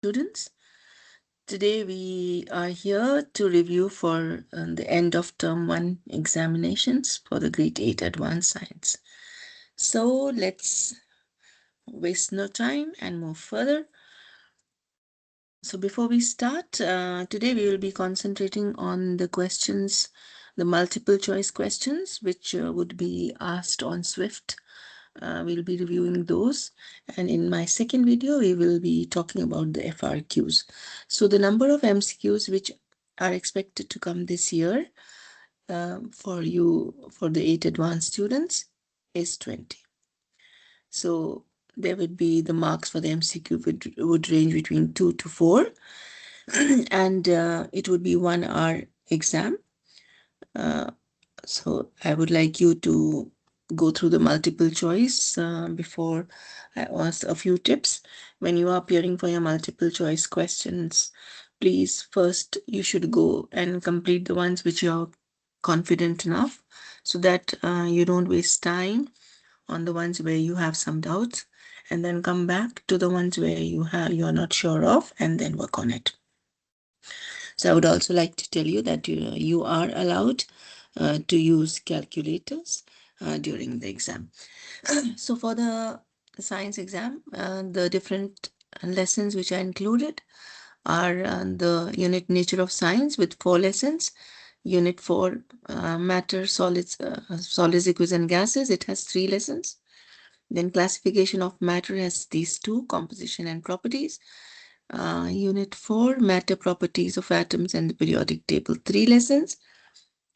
Students, today we are here to review for the end of term 1 examinations for the grade 8 advanced science. So let's waste no time and move further. So before we start, today we will be concentrating on the questions, the multiple choice questions, which would be asked on Swift. We'll be reviewing those. And in my second video, we will be talking about the FRQs. So the number of MCQs which are expected to come this year for the 8 advanced students is 20. So there would be the marks for the MCQ would range between 2 to 4 and it would be 1 hour exam. So I would like you to go through the multiple choice before I ask a few tips. When you are appearing for your multiple choice questions, please first you should go and complete the ones which you're confident enough so that you don't waste time on the ones where you have some doubts, and then come back to the ones where you're not sure of and then work on it. So I would also like to tell you that you are allowed to use calculators during the exam. So for the science exam, the different lessons which are included are the unit nature of science with 4 lessons. Unit 4 matter, solids, liquids and gases. It has 3 lessons. Then classification of matter has these 2, composition and properties. Unit 4, matter, properties of atoms and the periodic table, 3 lessons.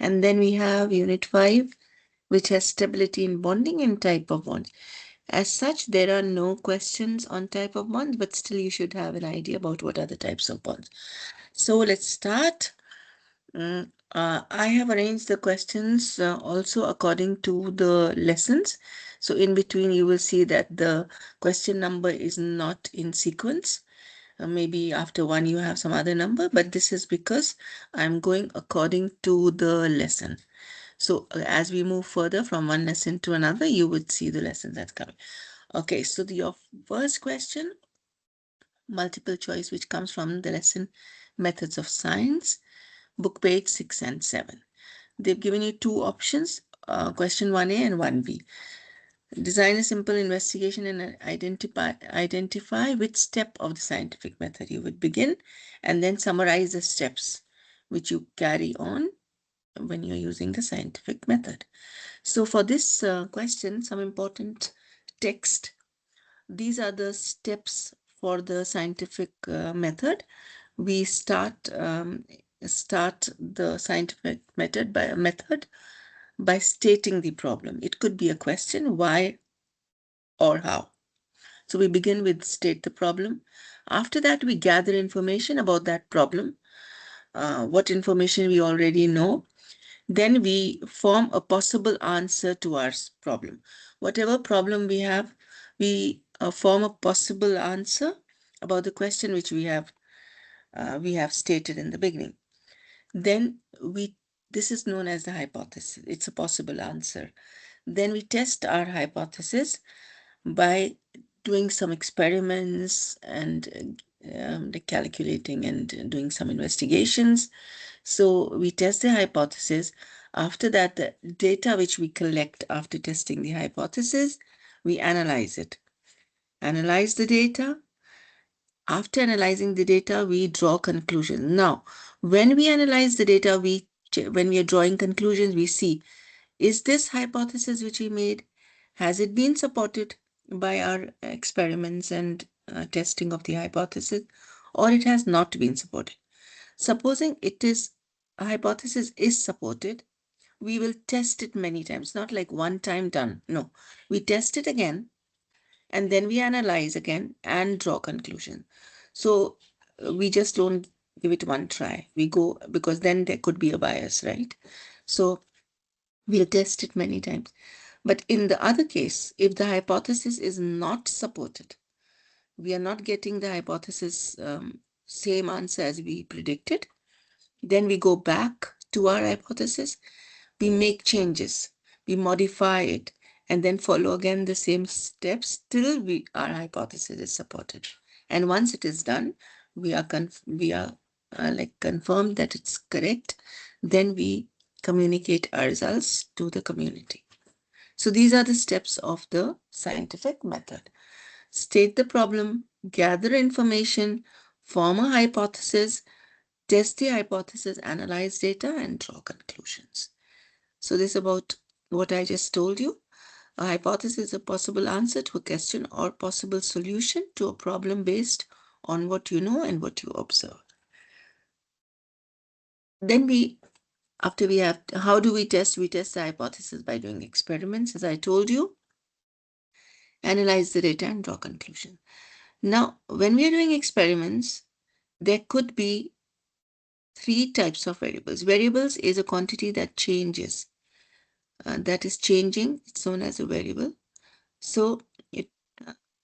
And then we have Unit 5, which has stability in bonding and type of bonds. As such, there are no questions on type of bonds, but still you should have an idea about what are the types of bonds. So let's start. I have arranged the questions also according to the lessons. So in between, you will see that the question number is not in sequence. Maybe after one you have some other number, but this is because I'm going according to the lesson. So as we move further from one lesson to another, you would see the lessons that's coming. Okay, so your first question, multiple choice, which comes from the lesson Methods of Science, book page 6 and 7. They've given you 2 options, question 1A and 1B. Design a simple investigation and identify which step of the scientific method you would begin, and then summarize the steps which you carry on when you're using the scientific method. So for this question, some important text. These are the steps for the scientific method. We start the scientific method by stating the problem. It could be a question, why or how. So we begin with state the problem. After that, we gather information about that problem, what information we already know. Then we form a possible answer to our problem. Whatever problem we have, we form a possible answer about the question which we have stated in the beginning. Then this is known as the hypothesis. It's a possible answer. Then we test our hypothesis by doing some experiments and calculating and doing some investigations. So we test the hypothesis. After that, the data which we collect after testing the hypothesis, we analyze it. Analyze the data. After analyzing the data, we draw conclusions. Now, when we analyze the data, when we are drawing conclusions, we see, is this hypothesis which we made, has it been supported by our experiments and testing of the hypothesis, or it has not been supported? Supposing a hypothesis is supported, we will test it many times, not like one time done. No, we test it again and then we analyze again and draw conclusion. So we just don't give it one try. We go, because then there could be a bias, right? So we'll test it many times. But in the other case, if the hypothesis is not supported, we are not getting the hypothesis same answer as we predicted, then we go back to our hypothesis, we make changes, we modify it, and then follow again the same steps till our hypothesis is supported. And once it is done, we are confirmed that it's correct. Then we communicate our results to the community. So these are the steps of the scientific method. State the problem, gather information, form a hypothesis, test the hypothesis, analyze data, and draw conclusions. So this is about what I just told you. A hypothesis is a possible answer to a question or possible solution to a problem based on what you know and what you observe. Then how do we test? We test the hypothesis by doing experiments, as I told you, analyze the data and draw conclusion. Now, when we are doing experiments, there could be three types of variables. Variables is a quantity that changes, that is changing. It's known as a variable. So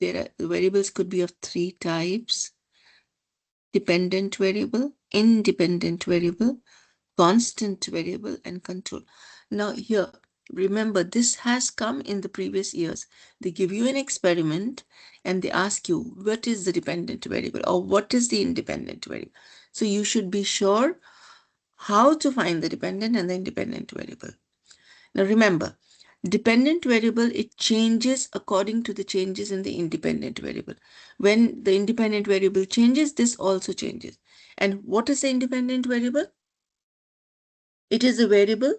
the variables could be of three types: dependent variable, independent variable, constant variable, and control. Now here, remember, this has come in the previous years. They give you an experiment and they ask you what is the dependent variable or what is the independent variable. So you should be sure how to find the dependent and the independent variable. Now remember, dependent variable, it changes according to the changes in the independent variable. When the independent variable changes, this also changes. And what is the independent variable? It is a variable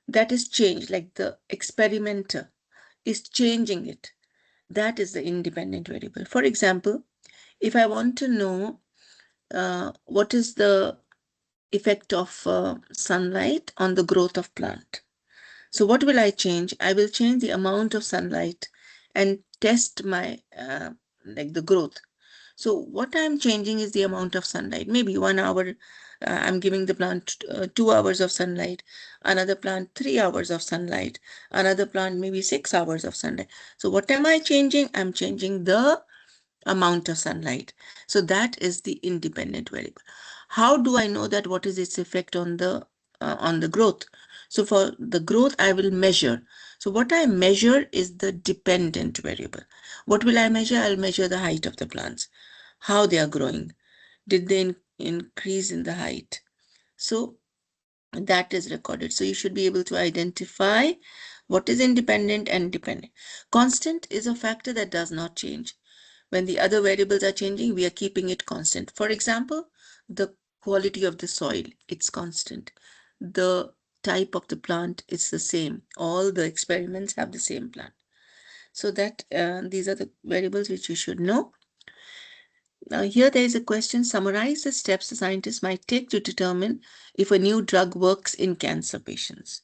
that is changed, like the experimenter is changing it. That is the independent variable. For example, if I want to know what is the effect of sunlight on the growth of plant. So what will I change? I will change the amount of sunlight and test my the growth. So what I'm changing is the amount of sunlight. Maybe 1 hour, I'm giving the plant 2 hours of sunlight, another plant 3 hours of sunlight, another plant maybe 6 hours of sunlight. So what am I changing? I'm changing the amount of sunlight. So that is the independent variable. How do I know that what is its effect on the growth? So for the growth, I will measure. So what I measure is the dependent variable. What will I measure? I'll measure the height of the plants, how they are growing. Did they increase in the height? So that is recorded. So you should be able to identify what is independent and dependent. Constant is a factor that does not change. When the other variables are changing, we are keeping it constant. For example, the quality of the soil, it's constant. The type of the plant is the same. All the experiments have the same plant. So that these are the variables which you should know. Now here there is a question: summarize the steps the scientists might take to determine if a new drug works in cancer patients.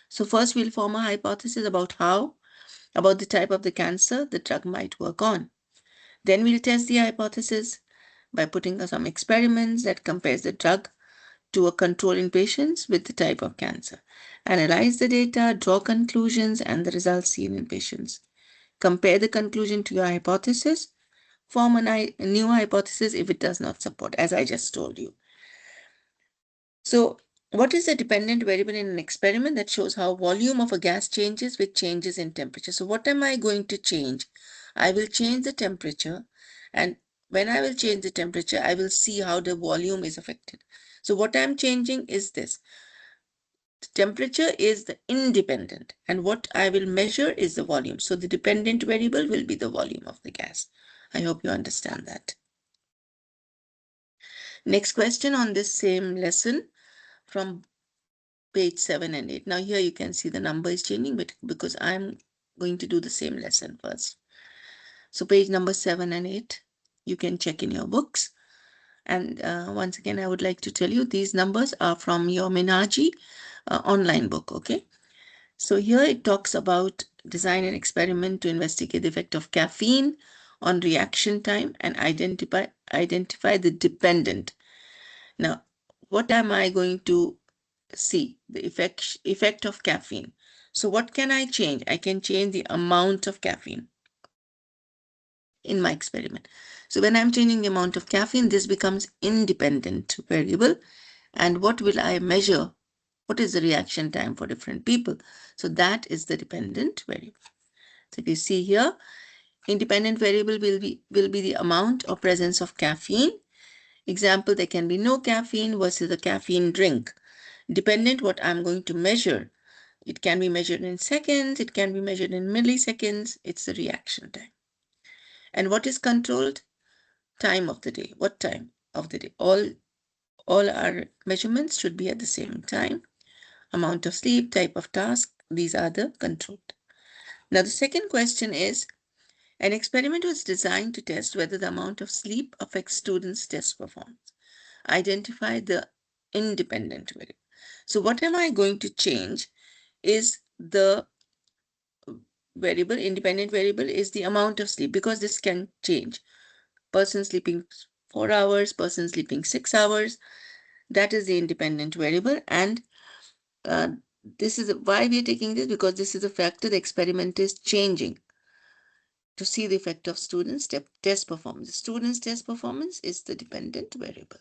So first we'll form a hypothesis about the type of the cancer the drug might work on. Then we'll test the hypothesis by putting some experiments that compares the drug to a control in patients with the type of cancer. Analyze the data, draw conclusions and the results seen in patients. Compare the conclusion to your hypothesis. Form a new hypothesis if it does not support, as I just told you. So what is the dependent variable in an experiment? That shows how volume of a gas changes with changes in temperature. So what am I going to change? I will change the temperature, and when I will change the temperature, I will see how the volume is affected. So what I'm changing is this. The temperature is the independent, and what I will measure is the volume. So the dependent variable will be the volume of the gas. I hope you understand that. Next question on this same lesson from page 7 and 8. Now here you can see the number is changing, but because I'm going to do the same lesson first. So page number 7 and 8, you can check in your books. And once again, I would like to tell you these numbers are from your Minaji online book, okay? So here it talks about design an experiment to investigate the effect of caffeine on reaction time and identify the dependent. Now, what am I going to see? The effect of caffeine. So what can I change? I can change the amount of caffeine in my experiment. So when I'm changing the amount of caffeine, this becomes independent variable. And what will I measure? What is the reaction time for different people? So that is the dependent variable. So if you see here, Independent variable will be the amount or presence of caffeine. Example, there can be no caffeine versus a caffeine drink. Dependent, what I'm going to measure. It can be measured in seconds, it can be measured in milliseconds. It's the reaction time. And what is controlled? Time of the day. What time of the day? All our measurements should be at the same time. Amount of sleep, type of task, these are the controlled. Now the second question is, an experiment was designed to test whether the amount of sleep affects students' test performance. Identify the independent variable. So what am I going to change is the variable, independent variable is the amount of sleep, because this can change. Person sleeping 4 hours, person sleeping 6 hours, that is the independent variable. And uh, this is why we are taking this, because this is a factor the experiment is changing to see the effect of students' test performance. Students' test performance is the dependent variable.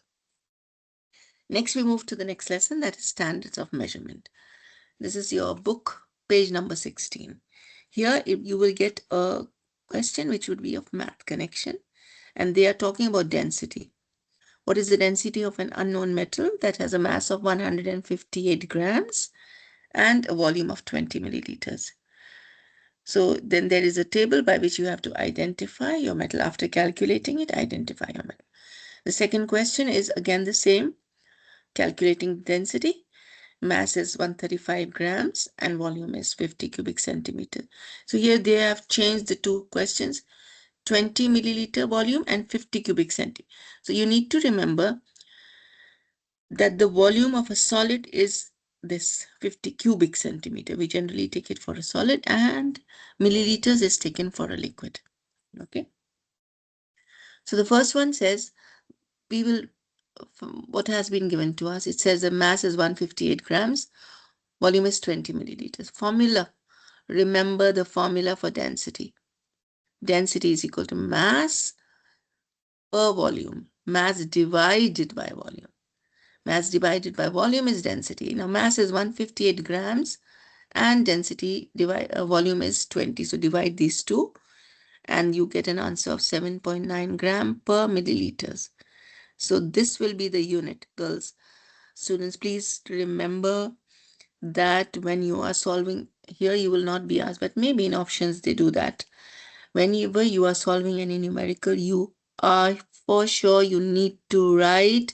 Next, we move to the next lesson, that is standards of measurement. This is your book, page number 16. Here you will get a question which would be of math connection, and they are talking about density. What is the density of an unknown metal that has a mass of 158 grams and a volume of 20 milliliters? So then there is a table by which you have to identify your metal. After calculating it, identify your metal. The second question is again the same, calculating density. Mass is 135 grams and volume is 50 cubic centimeter. So here they have changed the two questions, 20 milliliter volume and 50 cubic centimeter. So you need to remember that the volume of a solid is this 50 cubic centimeter. We generally take it for a solid, and milliliters is taken for a liquid. Okay. So the first one says, we will, what has been given to us, it says the mass is 158 grams, volume is 20 milliliters. Formula, remember the formula for density. Density is equal to mass per volume. Mass divided by volume. Mass divided by volume is density. Now mass is 158 grams and density volume is 20. So divide these two and you get an answer of 7.9 gram per milliliters. So this will be the unit, girls. Students, please remember that when you are solving here, you will not be asked, but maybe in options they do that. Whenever you are solving any numerical, you are for sure you need to write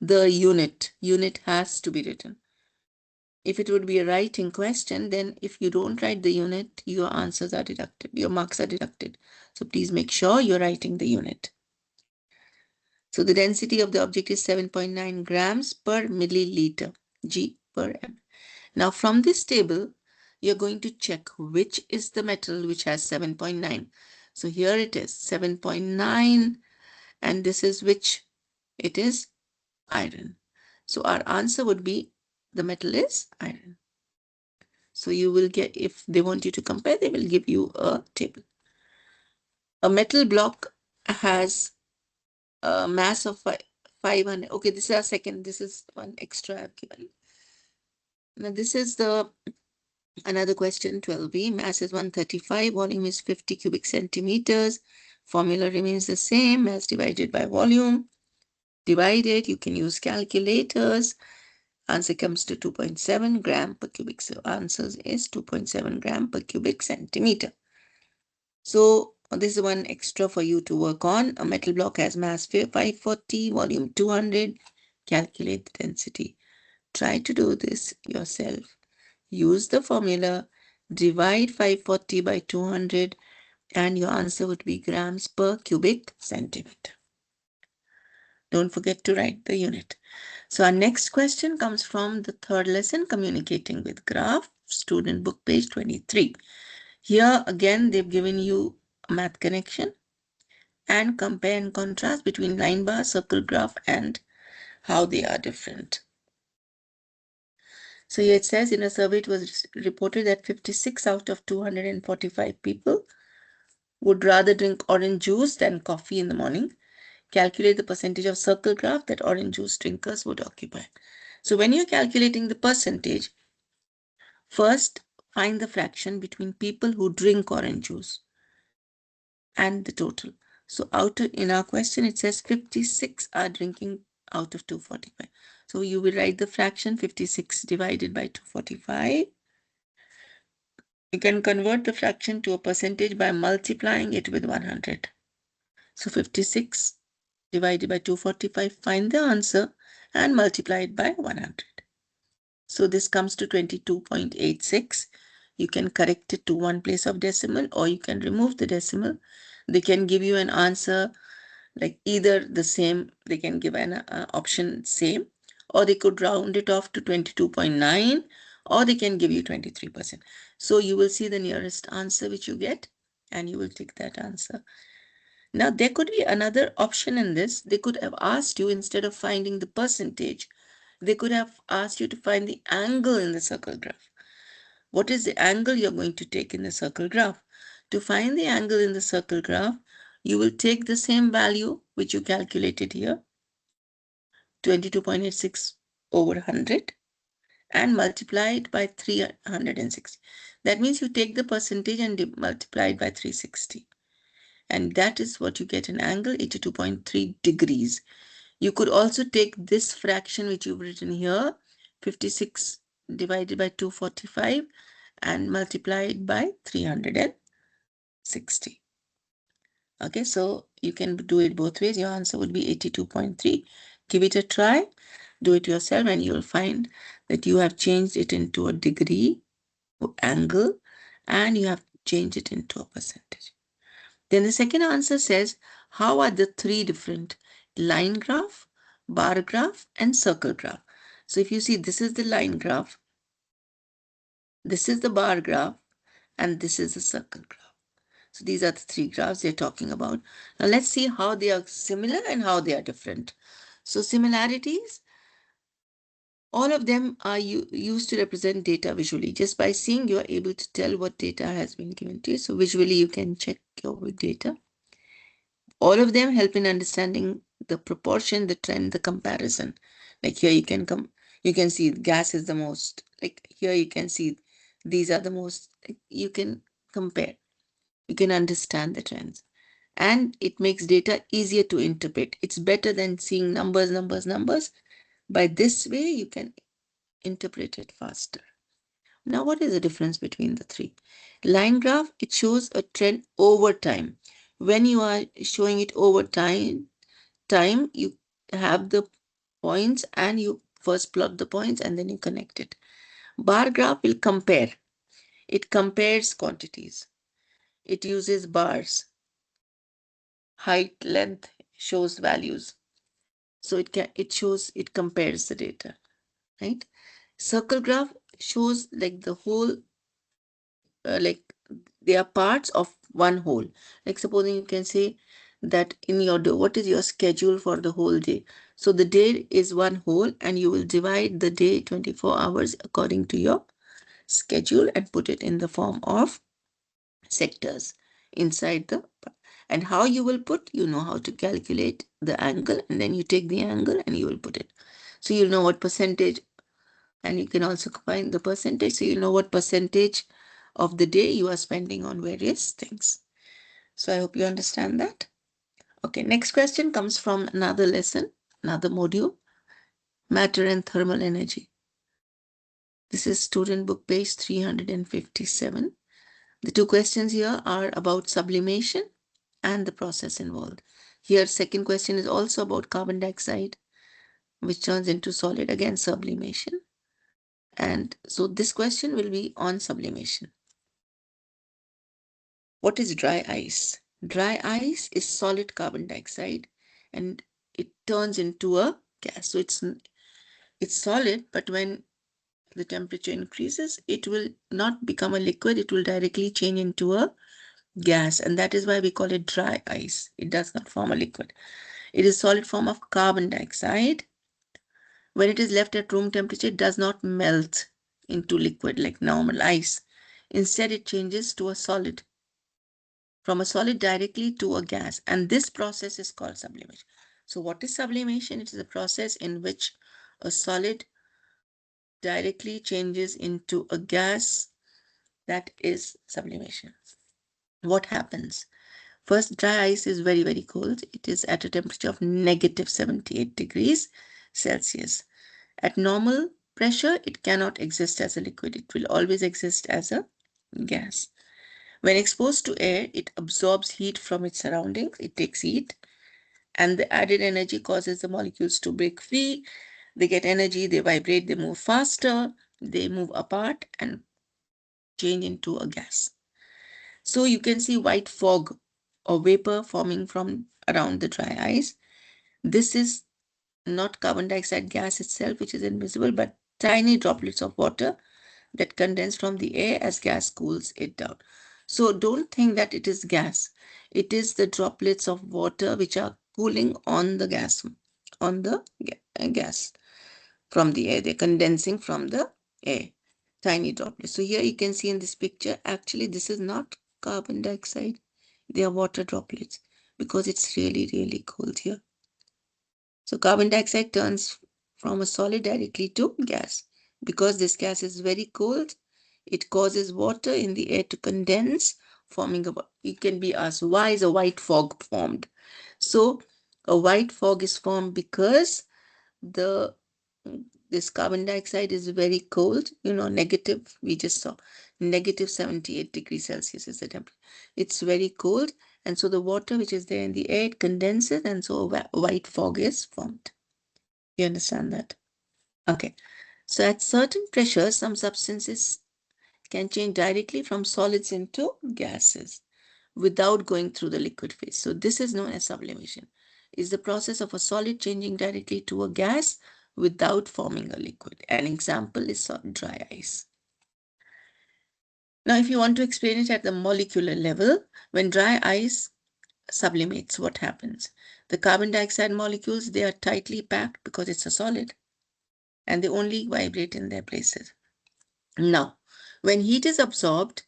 the unit. Unit has to be written. If it would be a writing question, then if you don't write the unit, your answers are deducted, your marks are deducted. So please make sure you're writing the unit. So the density of the object is 7.9 grams per milliliter, G per M. Now from this table, you're going to check which is the metal which has 7.9. So here it is 7.9, and this is which? It is iron. So our answer would be the metal is iron. So you will get, if they want you to compare, they will give you a table. A metal block has a mass of 500. Okay, this is our second. This is one extra I've given. Now this is the another question, 12b. Mass is 135, volume is 50 cubic centimeters. Formula remains the same, mass divided by volume. Divide it, you can use calculators. Answer comes to 2.7 gram per cubic. So answer is 2.7 gram per cubic centimeter. So this is one extra for you to work on. A metal block has mass 540, volume 200. Calculate the density. Try to do this yourself. Use the formula, divide 540 by 200, and your answer would be grams per cubic centimeter. Don't forget to write the unit. So our next question comes from the third lesson, communicating with graph, student book page 23. Here again, they've given you a math connection and compare and contrast between line bar, circle graph, and how they are different. So here it says, in a survey, it was reported that 56 out of 245 people would rather drink orange juice than coffee in the morning. Calculate the percentage of circle graph that orange juice drinkers would occupy. So when you're calculating the percentage, first find the fraction between people who drink orange juice. and the total. So in our question, it says 56 are drinking out of 245. So you will write the fraction 56 divided by 245. You can convert the fraction to a percentage by multiplying it with 100. So 56 divided by 245, find the answer and multiply it by 100. So this comes to 22.86. You can correct it to one place of decimal, or you can remove the decimal. They can give you an answer like either the same, they can give an option same, or they could round it off to 22.9, or they can give you 23%. So you will see the nearest answer which you get, and you will take that answer. Now, there could be another option in this. They could have asked you, instead of finding the percentage, they could have asked you to find the angle in the circle graph. What is the angle you're going to take in the circle graph? To find the angle in the circle graph, you will take the same value which you calculated here, 22.86 over 100, and multiply it by 360. That means you take the percentage and multiply it by 360. And that is what you get an angle, 82.3 degrees. You could also take this fraction which you've written here, 56 divided by 245, and multiply it by 360. Okay, so you can do it both ways. Your answer would be 82.3. Give it a try, do it yourself, and you'll find that you have changed it into a degree angle, and you have changed it into a percentage. Then the second answer says, how are the three different line graph, bar graph, and circle graph? So if you see, this is the line graph, this is the bar graph, and this is the circle graph. So these are the three graphs they're talking about. Now let's see how they are similar and how they are different. So similarities, all of them are used to represent data visually. Just by seeing, you are able to tell what data has been given to you. So visually, you can check your data. All of them help in understanding the proportion, the trend, the comparison. Like here you can see gas is the most, like here you can see these are the most, you can compare, you can understand the trends. And it makes data easier to interpret. It's better than seeing numbers, numbers, numbers. By this way, you can interpret it faster. Now, what is the difference between the three? Line graph, it shows a trend over time. When you are showing it over time, you have the points and you first plot the points and then you connect it. Bar graph will compare. It compares quantities. It uses bars. Height, length shows values. So it compares the data, right? Circle graph shows like the whole, like they are parts of one whole. Like supposing you can say that in your day, what is your schedule for the whole day? So the day is one whole, and you will divide the day 24 hours according to your schedule and put it in the form of sectors inside the, and how you will put, you know how to calculate the angle, and then you take the angle and you will put it. So you'll know what percentage, and you can also find the percentage. So you'll know what percentage of the day you are spending on various things. So I hope you understand that. Okay, next question comes from another lesson, another module, matter and thermal energy. This is student book page 357. The two questions here are about sublimation and the process involved. Here, second question is also about carbon dioxide, which turns into solid, again sublimation. And so this question will be on sublimation. What is dry ice? Dry ice is solid carbon dioxide and it turns into a gas. So it's solid, but when the temperature increases, it will not become a liquid, it will directly change into a gas, and that is why we call it dry ice. It does not form a liquid. It is solid form of carbon dioxide. When it is left at room temperature, it does not melt into liquid like normal ice. Instead, it changes to a solid, from a solid directly to a gas, and this process is called sublimation. So what is sublimation? It is a process in which a solid directly changes into a gas. That is sublimation. What happens? First, dry ice is very, very cold. It is at a temperature of negative 78 degrees Celsius. At normal pressure, it cannot exist as a liquid. It will always exist as a gas. When exposed to air, it absorbs heat from its surroundings. It takes heat, and the added energy causes the molecules to break free. They get energy, they vibrate, they move faster, they move apart and change into a gas. So you can see white fog or vapor forming from around the dry ice. This is not carbon dioxide gas itself, which is invisible, but tiny droplets of water that condense from the air as gas cools it down. So don't think that it is gas. It is the droplets of water which are cooling on the gas, gas from the air. They're condensing from the air, tiny droplets. So here you can see in this picture, actually this is not carbon dioxide. They are water droplets because it's really, really cold here. So carbon dioxide turns from a solid directly to gas. Because this gas is very cold, it causes water in the air to condense, forming a, it can be asked, why is a white fog formed? So a white fog is formed because the this carbon dioxide is very cold, negative, we just saw, negative 78 degrees Celsius is the temperature. It's very cold, and so the water which is there in the air, it condenses, and so a white fog is formed. You understand that? Okay. So at certain pressures, some substances can change directly from solids into gases without going through the liquid phase. So this is known as sublimation. It's the process of a solid changing directly to a gas without forming a liquid. An example is dry ice. Now, if you want to explain it at the molecular level, when dry ice sublimates, what happens? The carbon dioxide molecules, they are tightly packed because it's a solid, and they only vibrate in their places. Now, when heat is absorbed,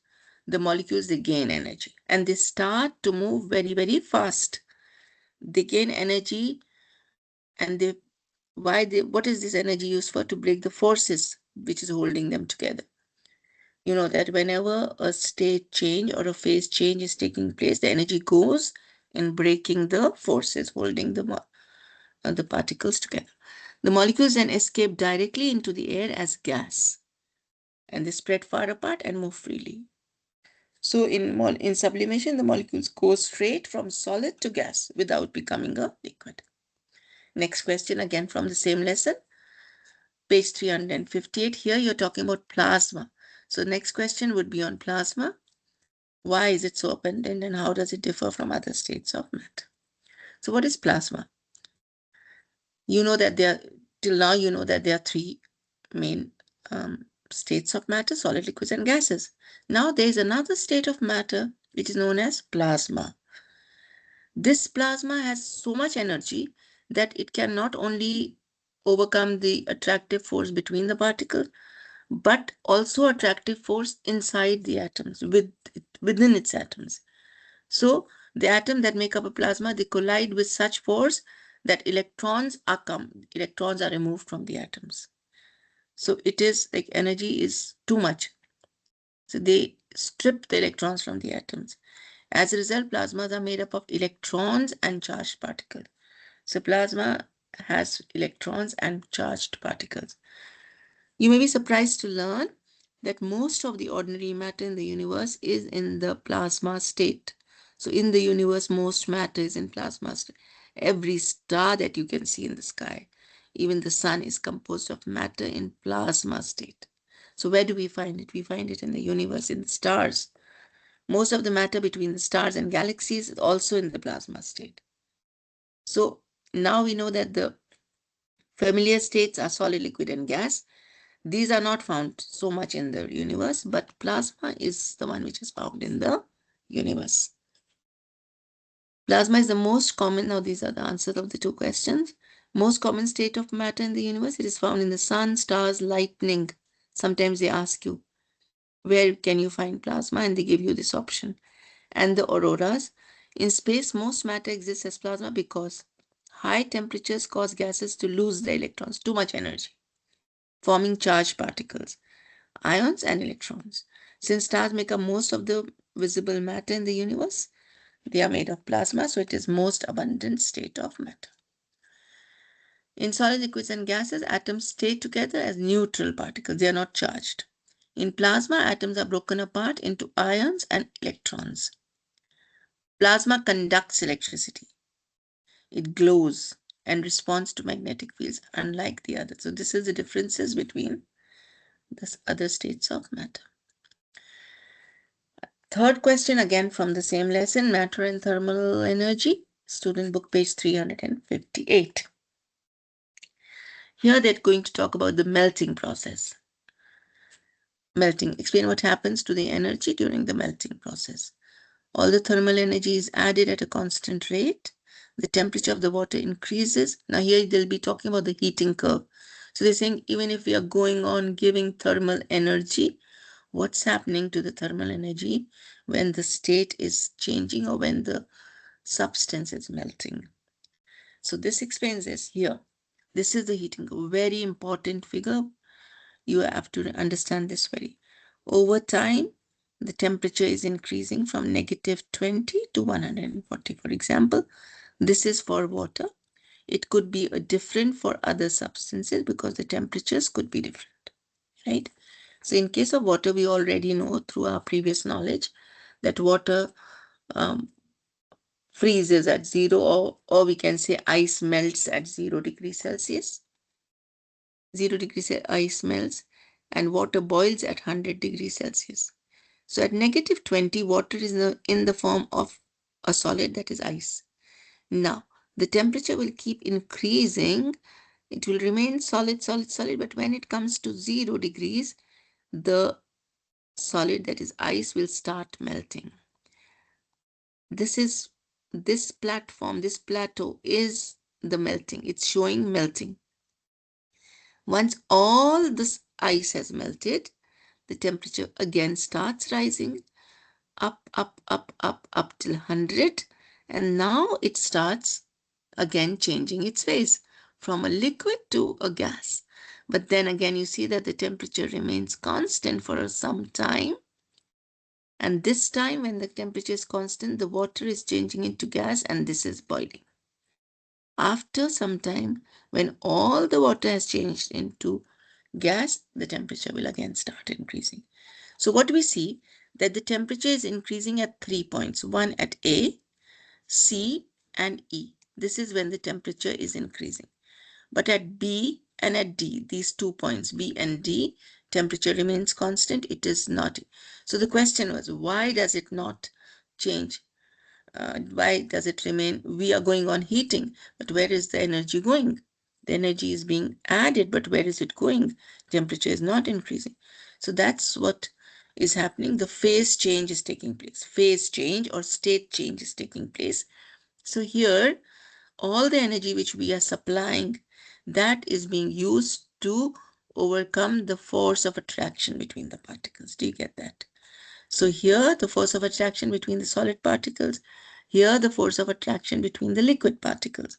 the molecules, they gain energy and they start to move very, very fast. They gain energy, and what is this energy used for? To break the forces which is holding them together. You know that whenever a state change or a phase change is taking place, the energy goes in breaking the forces holding the particles together. The molecules then escape directly into the air as gas, and they spread far apart and move freely. So in sublimation, the molecules go straight from solid to gas without becoming a liquid. Next question, again from the same lesson, page 358. Here you're talking about plasma. So next question would be on plasma. Why is it so abundant and how does it differ from other states of matter? So what is plasma? You know that till now you know that there are three main states of matter: solid, liquids, and gases. Now there is another state of matter which is known as plasma. This plasma has so much energy that it can not only overcome the attractive force between the particles, but also attractive force inside the atoms, within its atoms. So the atoms that make up a plasma, they collide with such force that electrons are removed from the atoms. So it is like energy is too much. So they strip the electrons from the atoms. As a result, plasmas are made up of electrons and charged particles. So plasma has electrons and charged particles. You may be surprised to learn that most of the ordinary matter in the universe is in the plasma state. So in the universe, most matter is in plasma state. Every star that you can see in the sky, even the sun, is composed of matter in plasma state. So where do we find it? We find it in the universe, in the stars. Most of the matter between the stars and galaxies is also in the plasma state. So now we know that the familiar states are solid, liquid, and gas. These are not found so much in the universe, but plasma is the one which is found in the universe. Plasma is the most common, now these are the answers of the two questions. Most common state of matter in the universe, it is found in the sun, stars, lightning. Sometimes they ask you, where can you find plasma? And they give you this option. And the auroras. In space, most matter exists as plasma because high temperatures cause gases to lose their electrons, too much energy, forming charged particles, ions and electrons. Since stars make up most of the visible matter in the universe, They are made of plasma, so it is most abundant state of matter. In solid liquids and gases, atoms stay together as neutral particles. They are not charged. In plasma, atoms are broken apart into ions and electrons. Plasma conducts electricity. It glows and responds to magnetic fields, unlike the other. So this is the differences between the other states of matter. Third question, again from the same lesson, matter and thermal energy. Student book page 358. Here they're going to talk about the melting process. Melting. Explain what happens to the energy during the melting process. All the thermal energy is added at a constant rate. The temperature of the water increases. Now here they'll be talking about the heating curve. So they're saying even if we are going on giving thermal energy, what's happening to the thermal energy when the state is changing or when the substance is melting. So this explains this here. This is the heating curve. Very important figure. You have to understand this very. Over time, the temperature is increasing from -20 to 140. For example, this is for water. It could be different for other substances because the temperatures could be different, right? So in case of water, we already know through our previous knowledge that water freezes at 0, or we can say ice melts at 0 degrees Celsius. 0 degrees ice melts and water boils at 100 degrees Celsius. So at -20, water is in the form of a solid, that is ice. Now, the temperature will keep increasing. It will remain solid, solid, solid. But when it comes to 0 degrees, the solid, that is ice, will start melting. This plateau is the melting. It's showing melting. Once all this ice has melted, the temperature again starts rising up, up, up, up, up till 100. And now it starts again changing its phase from a liquid to a gas. But then again, you see that the temperature remains constant for some time. And this time when the temperature is constant, the water is changing into gas and this is boiling. After some time, when all the water has changed into gas, the temperature will again start increasing. So what we see that the temperature is increasing at 3 points, one at A, C, and E. This is when the temperature is increasing. But at B and at D, these 2 points, B and D, temperature remains constant. It is not. So the question was, why does it not change? Why does it remain? We are going on heating, but where is the energy going? The energy is being added, but where is it going? Temperature is not increasing. So that's what is happening. The phase change is taking place. Phase change or state change is taking place. So here, all the energy which we are supplying, that is being used to overcome the force of attraction between the particles. Do you get that? So here, the force of attraction between the solid particles. Here, the force of attraction between the liquid particles.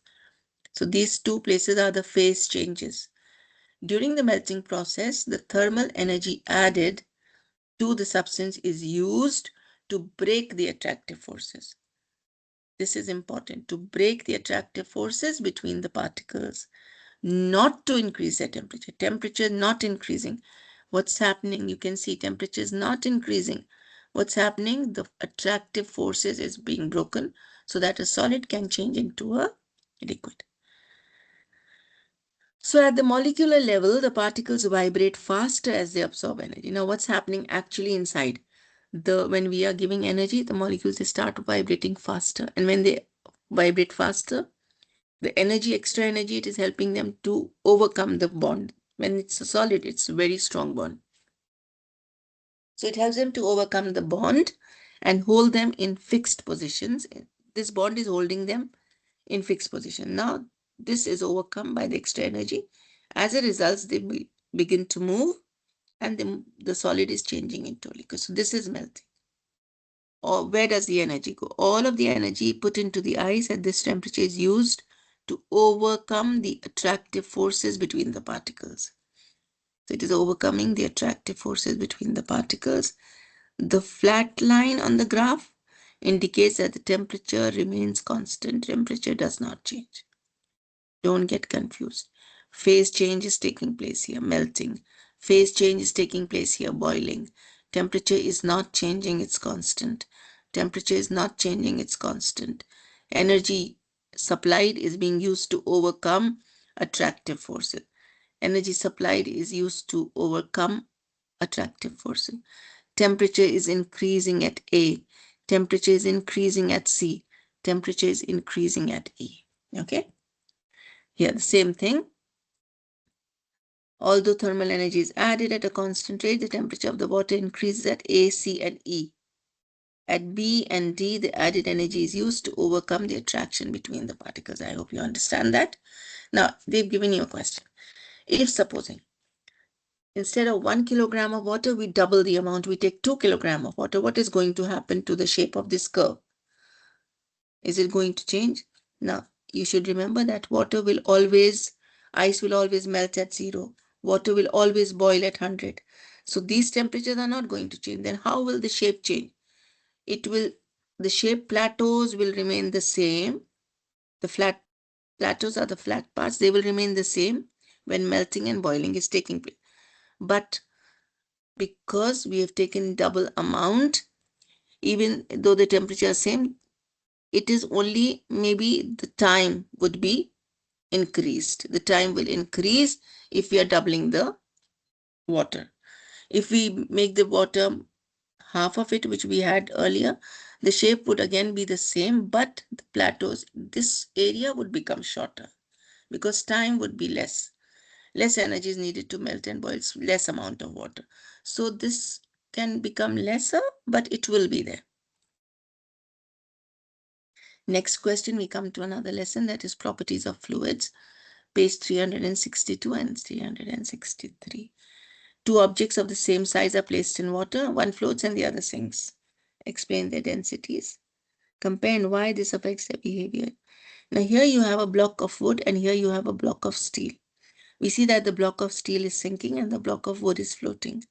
So these two places are the phase changes. During the melting process, the thermal energy added to the substance is used to break the attractive forces. This is important, to break the attractive forces between the particles, not to increase their temperature. Temperature not increasing. What's happening? You can see temperature is not increasing. What's happening? The attractive forces is being broken so that a solid can change into a liquid. So at the molecular level, the particles vibrate faster as they absorb energy. Now what's happening actually inside? When we are giving energy, the molecules, they start vibrating faster. And when they vibrate faster, the energy, extra energy, it is helping them to overcome the bond. When it's a solid, it's a very strong bond. So it helps them to overcome the bond and hold them in fixed positions. This bond is holding them in fixed position. Now, this is overcome by the extra energy. As a result, they begin to move and the solid is changing into liquid. So this is melting. Or where does the energy go? All of the energy put into the ice at this temperature is used to overcome the attractive forces between the particles. So it is overcoming the attractive forces between the particles. The flat line on the graph indicates that the temperature remains constant. Temperature does not change. Don't get confused. Phase change is taking place here, melting. Phase change is taking place here, boiling. Temperature is not changing, it's constant. Temperature is not changing, it's constant. Energy supplied is being used to overcome attractive forces. Energy supplied is used to overcome attractive forces. Temperature is increasing at A. Temperature is increasing at C. Temperature is increasing at E. Okay? Here, the same thing. Although thermal energy is added at a constant rate, the temperature of the water increases at A, C, and E. At B and D, the added energy is used to overcome the attraction between the particles. I hope you understand that. Now, they've given you a question. If supposing, instead of 1 kilogram of water, we double the amount, we take 2 kilograms of water, what is going to happen to the shape of this curve? Is it going to change? Now, you should remember that ice will always melt at 0. Water will always boil at 100. So these temperatures are not going to change. Then how will the shape change? The shape plateaus will remain the same. The flat plateaus are the flat parts. They will remain the same when melting and boiling is taking place. But because we have taken double amount, even though the temperature is same, it is only maybe the time would be increased. The time will increase if we are doubling the water. If we make the water half of it, which we had earlier, the shape would again be the same, but the plateaus, this area would become shorter because time would be less. Less energy is needed to melt and boil less amount of water. So this can become lesser, but it will be there. Next question, we come to another lesson, that is properties of fluids, page 362 and 363. Two objects of the same size are placed in water. One floats and the other sinks. Explain their densities. Compare and why this affects their behavior. Now here you have a block of wood and here you have a block of steel. We see that the block of steel is sinking and the block of wood is floating.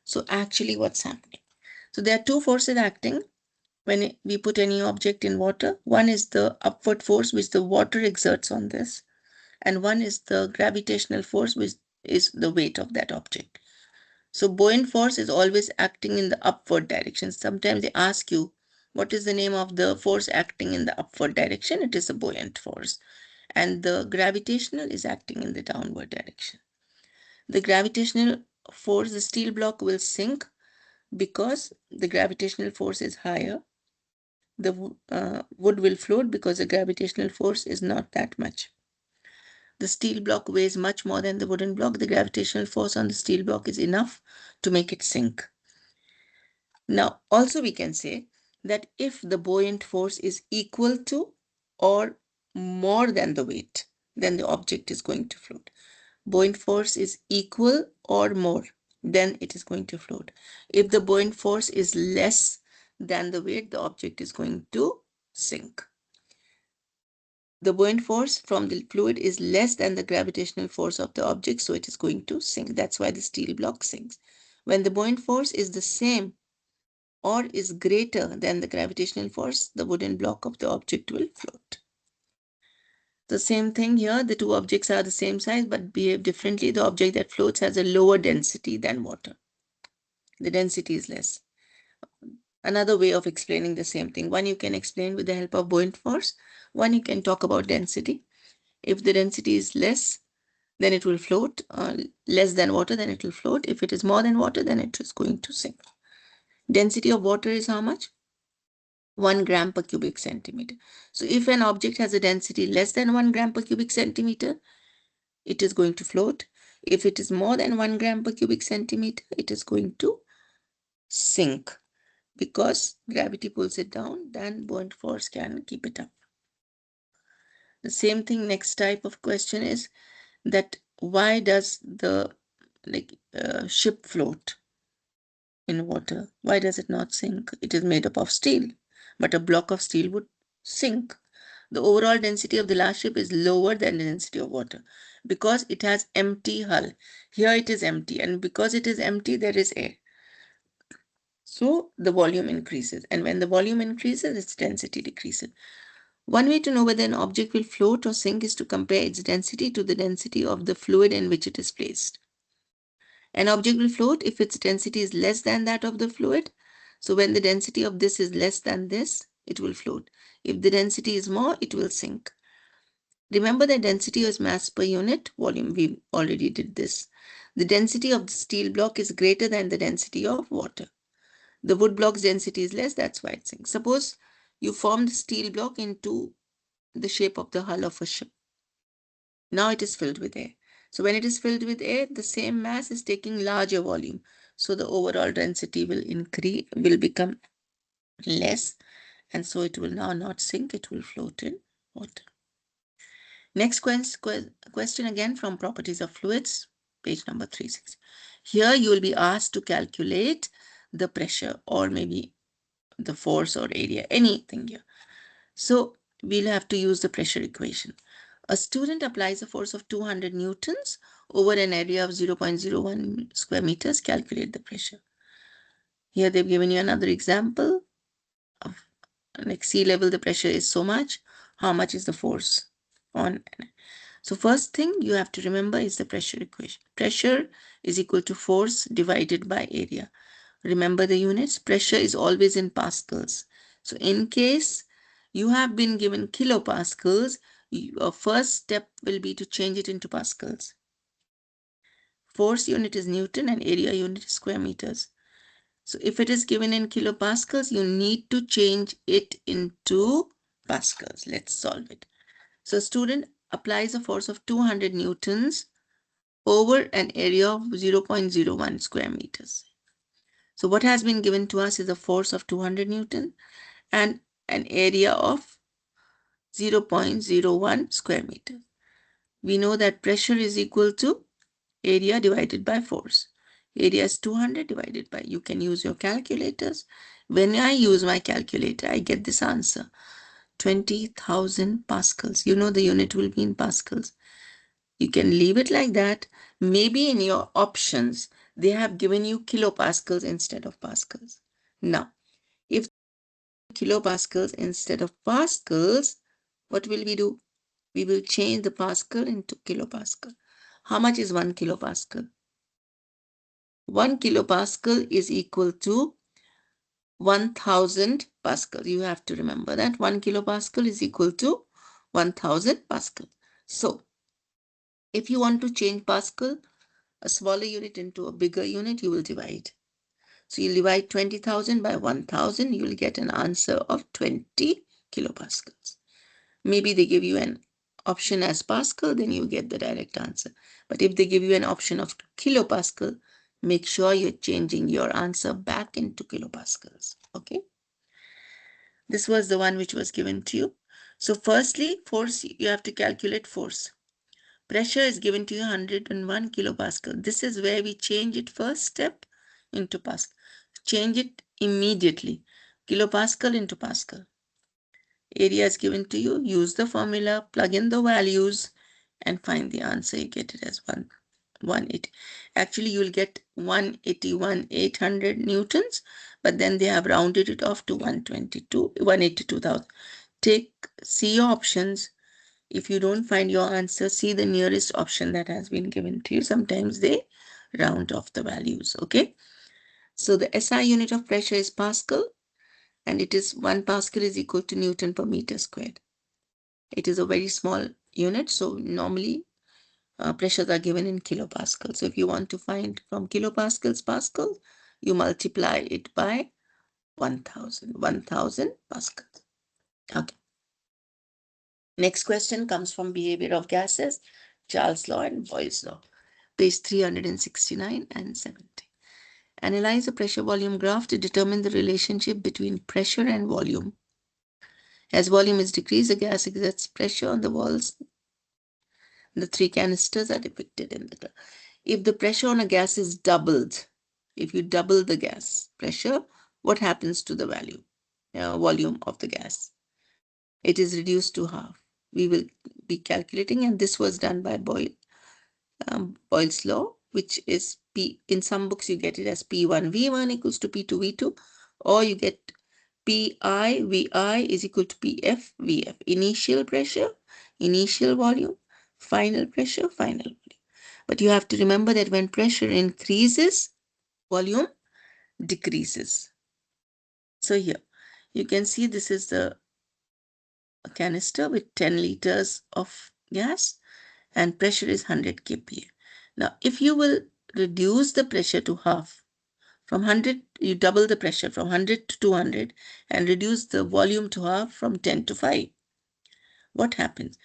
So actually what's happening? So there are two forces acting when we put any object in water. One is the upward force which the water exerts on this, and one is the gravitational force which is the weight of that object. So buoyant force is always acting in the upward direction. Sometimes they ask you, what is the name of the force acting in the upward direction? It is a buoyant force. And the gravitational is acting in the downward direction. The gravitational force, the steel block will sink because the gravitational force is higher. The wood will float because the gravitational force is not that much. The steel block weighs much more than the wooden block. The gravitational force on the steel block is enough to make it sink. Now, also we can say that if the buoyant force is equal to or more than the weight, then the object is going to float. Buoyant force is equal or more, then it is going to float. If the buoyant force is less than the weight, the object is going to sink. The buoyant force from the fluid is less than the gravitational force of the object, so it is going to sink. That's why the steel block sinks. When the buoyant force is the same or is greater than the gravitational force, the wooden block of the object will float. The same thing here, the two objects are the same size but behave differently. The object that floats has a lower density than water. The density is less. Another way of explaining the same thing. One you can explain with the help of buoyant force. One you can talk about density. If the density is less, then it will float. Less than water, then it will float. If it is more than water, then it is going to sink. Density of water is how much? 1 gram per cubic centimeter. So if an object has a density less than 1 gram per cubic centimeter, it is going to float. If it is more than 1 gram per cubic centimeter, it is going to sink. Because gravity pulls it down, then buoyant force can keep it up. The same thing, next type of question is that why does the ship float in water? Why does it not sink? It is made up of steel, but a block of steel would sink. The overall density of the large ship is lower than the density of water because it has empty hull. Here it is empty, and because it is empty, there is air. So the volume increases, and when the volume increases, its density decreases. One way to know whether an object will float or sink is to compare its density to the density of the fluid in which it is placed. An object will float if its density is less than that of the fluid. So when the density of this is less than this, it will float. If the density is more, it will sink. Remember that density is mass per unit volume. We already did this. The density of the steel block is greater than the density of water. The wood block's density is less, that's why it sinks. Suppose you form the steel block into the shape of the hull of a ship. Now it is filled with air. So when it is filled with air, the same mass is taking larger volume. So the overall density will increase, will become less, and so it will now not sink, it will float in water. Next question again from Properties of Fluids, page number 360. Here you will be asked to calculate the pressure or maybe the force or area, anything here. So we'll have to use the pressure equation. A student applies a force of 200 newtons over an area of 0.01 square meters. Calculate the pressure. Here they've given you another example of like sea level, the pressure is so much. How much is the force on? So first thing you have to remember is the pressure equation. Pressure is equal to force divided by area. Remember the units. Pressure is always in pascals. So in case you have been given kilopascals, your first step will be to change it into pascals. Force unit is Newton and area unit is square meters. So if it is given in kilopascals, you need to change it into pascals. Let's solve it. So student applies a force of 200 newtons over an area of 0.01 square meters. So what has been given to us is a force of 200 newton and an area of 0.01 square meters. We know that pressure is equal to area divided by force. Area is 200 divided by, you can use your calculators. When I use my calculator, I get this answer, 20,000 pascals. You know the unit will be in pascals. You can leave it like that. Maybe in your options, they have given you kilopascals instead of pascals. Now, if kilopascals instead of pascals, what will we do? We will change the pascal into kilopascal. How much is 1 kilopascal? 1 kilopascal is equal to 1000 pascal. You have to remember that 1 kilopascal is equal to 1000 pascal. So, if you want to change pascal, a smaller unit into a bigger unit, you will divide. So you divide 20,000 by 1000, you will get an answer of 20 kilopascals. Maybe they give you an option as Pascal, then you get the direct answer. But if they give you an option of kilopascal, make sure you're changing your answer back into kilopascals. Okay. This was the one which was given to you. So firstly, force, you have to calculate force. Pressure is given to you 101 kilopascal. This is where we change it first step into pascal. Change it immediately. Kilopascal into pascal. Area is given to you. Use the formula, plug in the values and find the answer. You get it as 180. Actually, you will get 181,800 newtons, but then they have rounded it off to 182,000. See your options. If you don't find your answer, see the nearest option that has been given to you. Sometimes they round off the values, okay? So the SI unit of pressure is Pascal, and it is 1 Pascal is equal to Newton per meter squared. It is a very small unit, so normally pressures are given in kilopascal. So if you want to find from kilopascals Pascal, you multiply it by 1000 pascals. Okay. Next question comes from Behavior of Gases, Charles' law and Boyle's law, page 369 and 70. Analyze a pressure volume graph to determine the relationship between pressure and volume. As volume is decreased, the gas exerts pressure on the walls. The 3 canisters are depicted in the graph. If the pressure on a gas is doubled, if you double the gas pressure, what happens to the volume of the gas? It is reduced to half. We will be calculating, and this was done by Boyle's law, which is P. In some books, you get it as P1V1 equals to P2V2, or you get PIVI is equal to PFVF. Initial pressure, initial volume, final pressure, final volume. But you have to remember that when pressure increases, volume decreases. So here, you can see this is the canister with 10 liters of gas and pressure is 100 kPa. Now, if you will reduce the pressure to half, from 100, you double the pressure from 100 to 200 and reduce the volume to half from 10 to 5. What happens?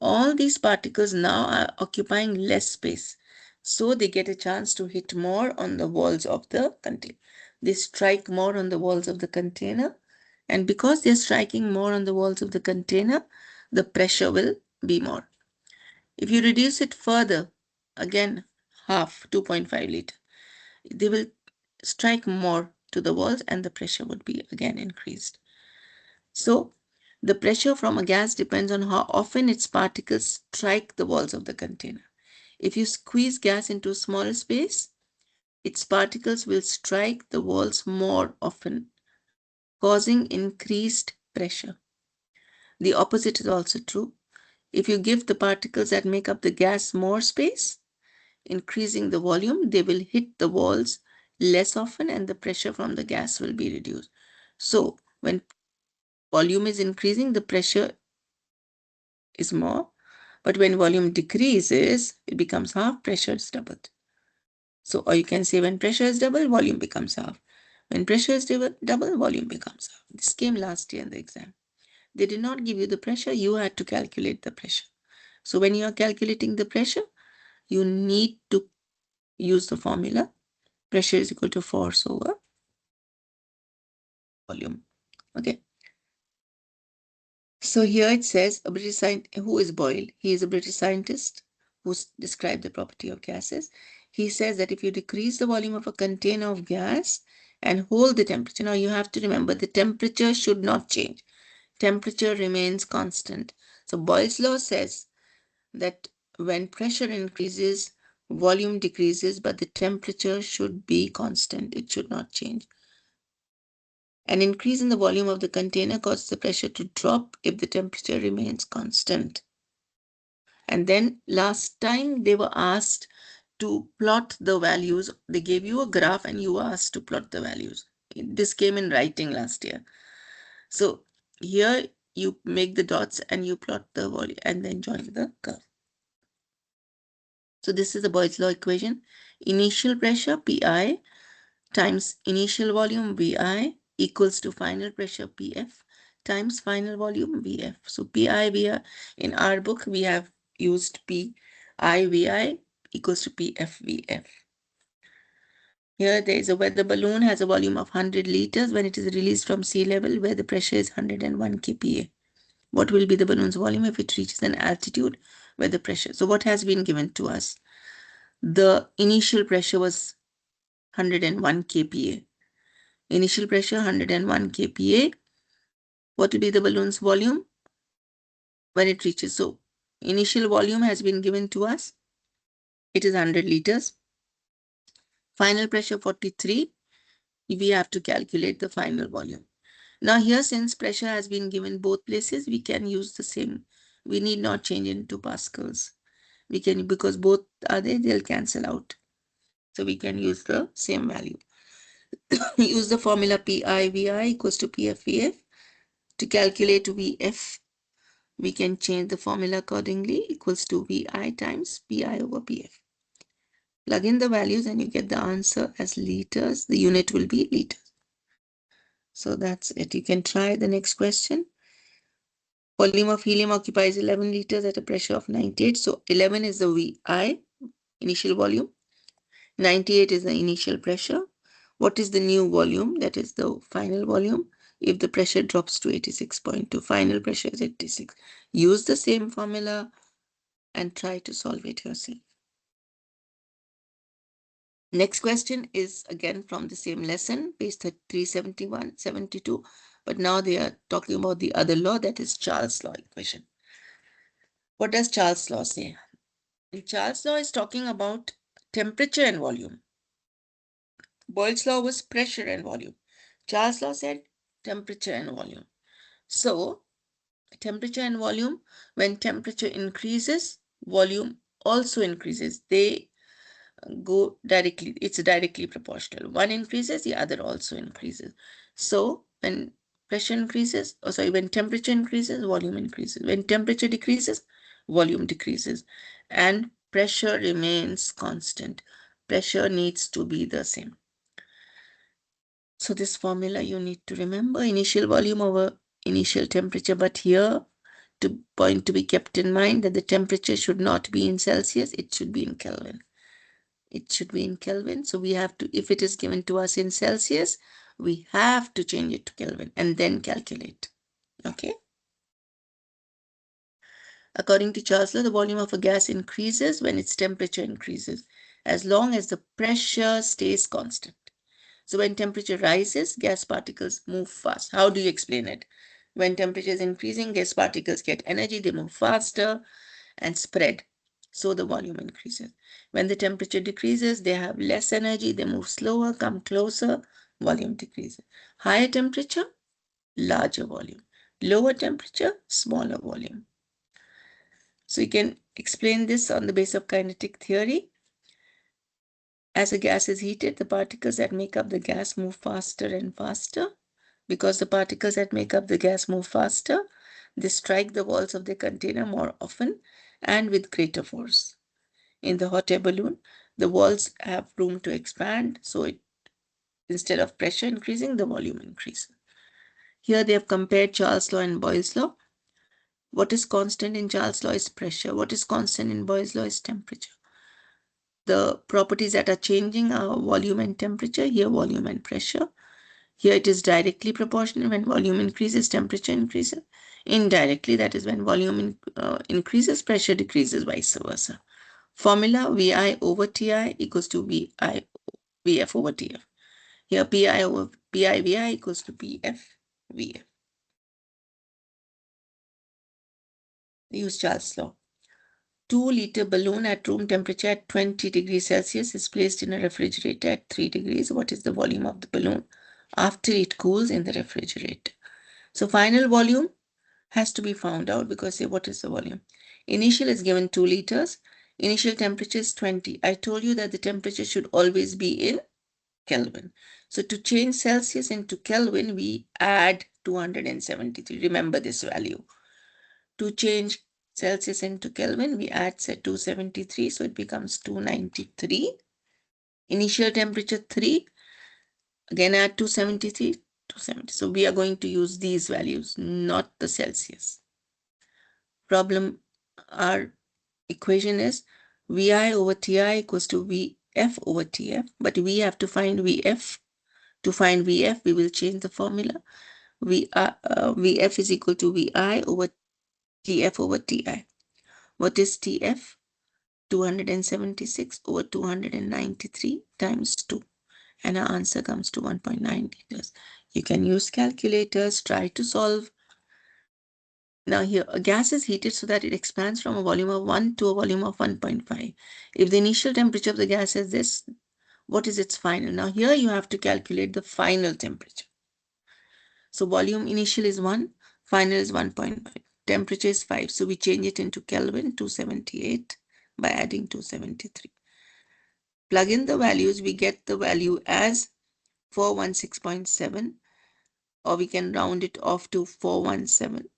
All these particles now are occupying less space. So they get a chance to hit more on the walls of the container. They strike more on the walls of the container. And because they're striking more on the walls of the container, the pressure will be more. If you reduce it further, again, half, 2.5 liter, they will strike more to the walls and the pressure would be again increased. So the pressure from a gas depends on how often its particles strike the walls of the container. If you squeeze gas into a small space, its particles will strike the walls more often, causing increased pressure. The opposite is also true. If you give the particles that make up the gas more space, increasing the volume, they will hit the walls less often and the pressure from the gas will be reduced. So when volume is increasing, the pressure is more. But when volume decreases, it becomes half, pressure is doubled. So, or you can say when pressure is double, volume becomes half. When pressure is double, volume becomes half. This came last year in the exam. They did not give you the pressure, you had to calculate the pressure. So when you are calculating the pressure, you need to use the formula. Pressure is equal to force over volume. Okay. So here it says a British scientist, who is Boyle? He is a British scientist who described the property of gases. He says that if you decrease the volume of a container of gas and hold the temperature, now you have to remember the temperature should not change. Temperature remains constant. So Boyle's law says that when pressure increases, volume decreases, but the temperature should be constant. It should not change. An increase in the volume of the container causes the pressure to drop if the temperature remains constant. And then last time they were asked to plot the values. They gave you a graph and you were asked to plot the values. This came in writing last year. So here you make the dots and you plot the volume and then join the curve. So this is the Boyle's law equation. Initial pressure Pi times initial volume Vi equals to final pressure Pf times final volume Vf. So Pi, in our book, we have used Pi Vi equals to Pf Vf. Here there is a weather balloon has a volume of 100 liters when it is released from sea level where the pressure is 101 kPa. What will be the balloon's volume if it reaches an altitude where the pressure? So what has been given to us? The initial pressure was 101 kPa. Initial pressure 101 kPa. What will be the balloon's volume when it reaches? So initial volume has been given to us. It is 100 liters. Final pressure 43. We have to calculate the final volume. Now here, since pressure has been given both places, we can use the same. We need not change into pascals. We can, because both are there, they'll cancel out. So we can use the same value. Use the formula PIVI equals to PFVF. To calculate VF, we can change the formula accordingly, equals to VI times PI over PF. Plug in the values and you get the answer as liters. The unit will be liters. So that's it. You can try the next question. Volume of helium occupies 11 liters at a pressure of 98. So 11 is the VI, initial volume. 98 is the initial pressure. What is the new volume? That is the final volume. If the pressure drops to 86.2, final pressure is 86. Use the same formula and try to solve it yourself. Next question is again from the same lesson, page 371, 72. But now they are talking about the other law, that is Charles' law equation. What does Charles' law say? Charles' law is talking about temperature and volume. Boyle's law was pressure and volume. Charles' law said temperature and volume. So, temperature and volume, when temperature increases, volume also increases. They go directly, it's directly proportional. One increases, the other also increases. So, when pressure increases, when temperature increases, volume increases. When temperature decreases, volume decreases. And pressure remains constant. Pressure needs to be the same. So this formula you need to remember, initial volume over initial temperature, but here the point to be kept in mind that the temperature should not be in Celsius, it should be in Kelvin. It should be in Kelvin. So we have to, if it is given to us in Celsius, we have to change it to Kelvin and then calculate. Okay. According to Charles' law, the volume of a gas increases when its temperature increases, as long as the pressure stays constant. So when temperature rises, gas particles move fast. How do you explain it? When temperature is increasing, gas particles get energy, they move faster and spread. So the volume increases. When the temperature decreases, they have less energy, they move slower, come closer, volume decreases. Higher temperature, larger volume. Lower temperature, smaller volume. So you can explain this on the basis of kinetic theory. As a gas is heated, the particles that make up the gas move faster and faster. Because the particles that make up the gas move faster, they strike the walls of the container more often and with greater force. In the hot air balloon, the walls have room to expand, so instead of pressure increasing, the volume increases. Here they have compared Charles' law and Boyle's law. What is constant in Charles' law is pressure. What is constant in Boyle's law is temperature. The properties that are changing are volume and temperature, here volume and pressure. Here it is directly proportional. When volume increases, temperature increases. Indirectly, that is when volume increases, pressure decreases, vice versa. Formula VI over TI equals to VF over TF. Here PI over PI VI equals to PF VF. Use Charles' law. 2-liter balloon at room temperature at 20 degrees Celsius is placed in a refrigerator at 3 degrees. What is the volume of the balloon after it cools in the refrigerator? So final volume has to be found out because say what is the volume? Initial is given 2 liters. Initial temperature is 20. I told you that the temperature should always be in Kelvin. So to change Celsius into Kelvin, we add 273. Remember this value. To change Celsius into Kelvin, we add say 273. So it becomes 293. Initial temperature 3. Again add 273, 270. So we are going to use these values, not the Celsius. Problem, our equation is VI over TI equals to VF over TF, but we have to find VF. To find VF, we will change the formula. VF is equal to VI over TF over TI. What is TF? 276 over 293 times 2. And our answer comes to 1.9 liters. You can use calculators, try to solve. Now here, a gas is heated so that it expands from a volume of 1 to a volume of 1.5. If the initial temperature of the gas is this, what is its final? Now here you have to calculate the final temperature. So volume initial is 1, final is 1.5. Temperature is 5. So we change it into Kelvin, 278 by adding 273. Plug in the values, we get the value as 416.7, or we can round it off to 417.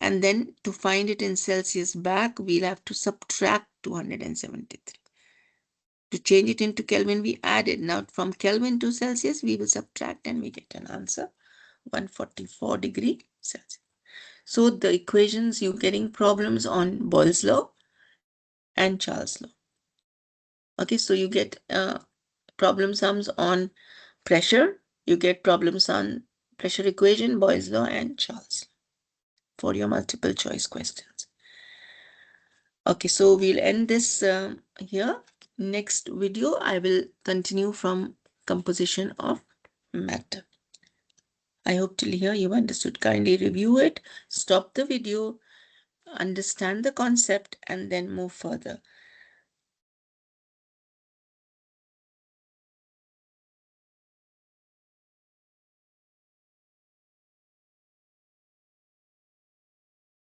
And then to find it in Celsius back, we'll have to subtract 273. To change it into Kelvin, we added. Now from Kelvin to Celsius, we will subtract and we get an answer, 144 degrees Celsius. So the equations, you're getting problems on Boyle's law and Charles' law. Okay, so you get problem sums on pressure. You get problems on pressure equation, Boyle's law and Charles' law for your multiple choice questions. Okay, so we'll end this here. Next video, I will continue from composition of matter. I hope till here you understood. Kindly review it, stop the video, understand the concept, and then move further.